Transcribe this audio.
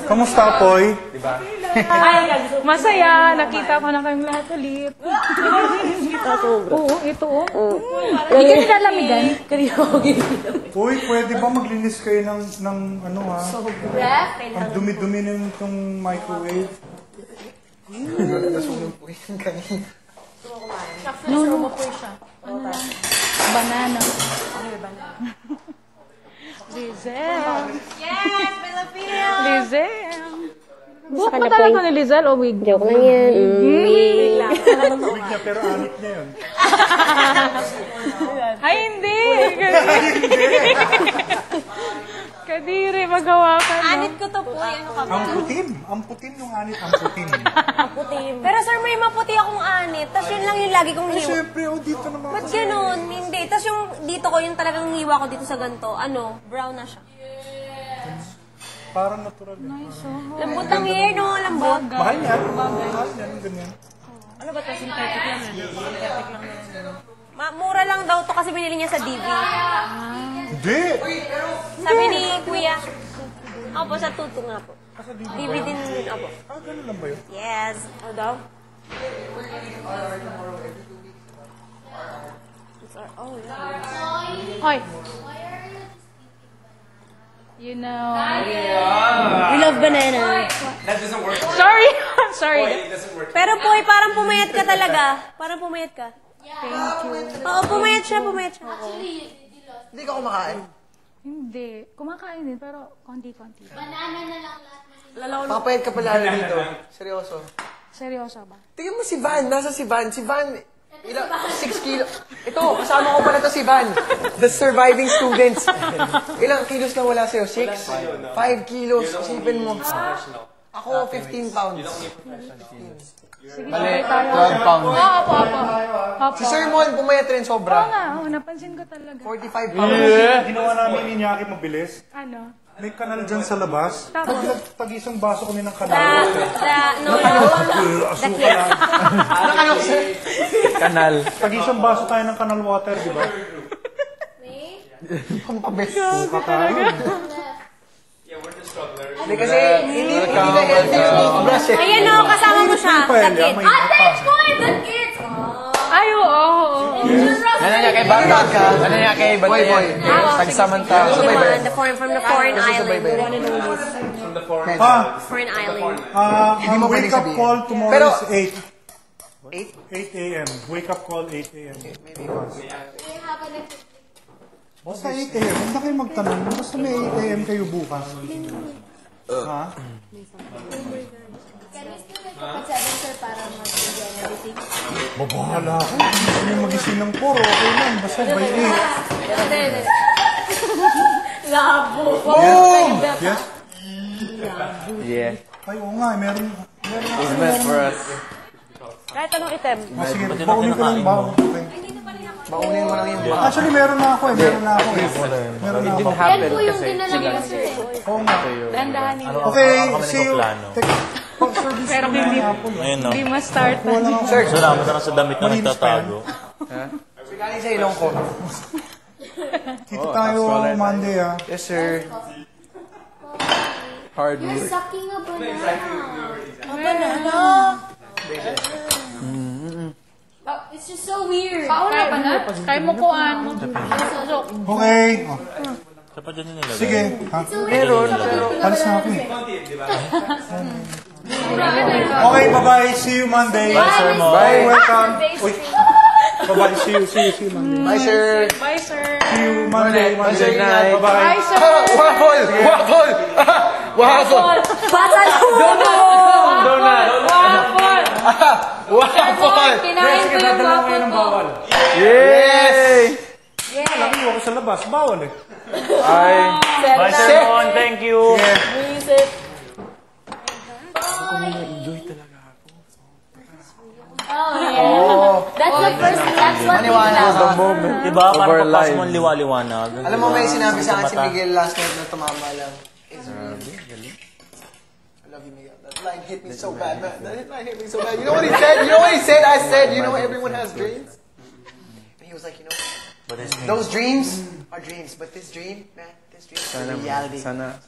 Kamusta, Poy? Diba? Masaya. Nakita ko na kayong lahat ulit. Oo, ito Hindi ka nilalamigan. Poy, pwede ba maglinis kayo ng ano ha? Ang dumi-dumi na itong microwave. Nasunog po yan kanina. No. Banana. Lizel. Yes, Filipino! Lizel. Buhok ba talaga ni Lizel o wig? Joke lang yan. Wig niya, pero anit niya yun. Ay, hindi. Kadiri, magawa ka na. Anit ko to po. Ano ka ba? Ang putim yung anit, ang putim. Pero sir, may maputi akong anit. Tapos yun lang yung lagi kong hiwa. Siyempre, dito naman. Ba't ganun? Hindi. Tapos yung dito ko, yung talagang hiwa ko dito sa ganito, brown na siya. Parang natural. Lambot ang hair, no? Lambot. Mahal yan. Mahal yan, ganyan. Ano ba ito? Synthetic lang yan. Synthetic lang yan. Mura lang daw to kasi binili niya sa DV. Hindi! Sabi ni Kuya. Opo, sa tuto nga po. DV din opo. Ah, ganun lang ba yun? Yes. O daw? Hoy. You know. We love banana. That doesn't work. Sorry. Sorry. It doesn't work. Pero Poy, parang pumayat ka talaga. Parang pumayat ka. Thank you. Oo, pumayat siya, pumayat siya. Hindi ka kumakain. Hindi. Kumakain din, pero konti-konti. Papayat ka pala dito. Seryoso. Seryoso ba? Tingnan mo si Van. Nasa si Van. Si Van, 6 kilo. Ito, kasama ko pala to si Van. The surviving students. Ilang kilos na wala sa'yo? 6? 5 kilos. Isipin mo. Ako, 15 pounds. Sige, Mali, tayo. 12 pounds. Opo. Si Sir Mon, pumayat rin Oo sobra. nga, napansin ko talaga. 45 pounds. Ginawa namin ni Nyaki mabilis. Ano? May kanal dyan sa labas. Tapos? Tag-isang baso kami ng kanal. Kanal. Tag-isang baso tayo ng kanal water, di ba? Pampabes. Kakain. Yeah, we're the strugglers. Hindi kasi, hindi na healthy yung toothbrush eh. Ayan o, kasama mo siya. Sakit. Ay, oo. Ano niya kay Bagdad ka? Ano niya kay Boy Boy? Tagsamanta. From the foreign island. From the foreign. Foreign island. Ang mo pwedeng wake up sabihin. call tomorrow Pero- is 8? 8 a.m. Wake up call 8 a.m. Basta 8 a.m. Hindi kayo magtanong. Basta may 8 a.m. kayo bukas. Ha? Babahala ako. Gusto niyo magising ng 4. Okay lang. Basta by 8. Labo. Yes? Yeah. Ay, oo nga. Meron It's meant for us. Kahit anong item. sige, baunin ko lang ba? Okay. Baunin mo lang yung Actually, meron na ako eh. Meron na ako. Meron na ako. happen kasi. Oo nga. Dandahanin. Okay, see you. Pag-service Pero ko hindi, na hapon. hindi ma-start. Wala nga. Sir, Salamat na sa damit na nagtatago. galing sa ilong ko. Dito tayo Monday ah. Yes, sir. Hard work. Sucking a banana. It's just so weird. Pauna pa na? Kaya mo kuhaan mo. Okay. Oh. Dapat dyan yung nilagay. Sige. Ha? Meron, pero... Alis na ako eh. Okay, bye-bye. See you Monday. Bye, Sir Mo. Bye, welcome. Uy. Bye-bye. See you Monday. Bye, sir. Bye, sir. See you Monday. Sir, good night. Bye-bye. Bye, sir. Waffle! Waffle! Waffle! Batal mo! Donut! Waffle! Waffle! Kinain ko yung waffle ko. Yay! Alam mo ako sa labas. Bawal eh. Ay. Bye, Sir Mon. Thank you. That's what Maniwala was the moment. Diba? Of our Parang lives. papasok mo ang liwa-liwanag. Alam mo, may sinabi sa akin si Miguel last night na tumama lang. It's really, I love you, Miguel. That line hit me so bad, man. That line hit me so bad. You know what he said? You know what he said? I said, you know, everyone has dreams. And he was like, you know, those dreams are dreams, but this dream, man, this dream is reality. Sana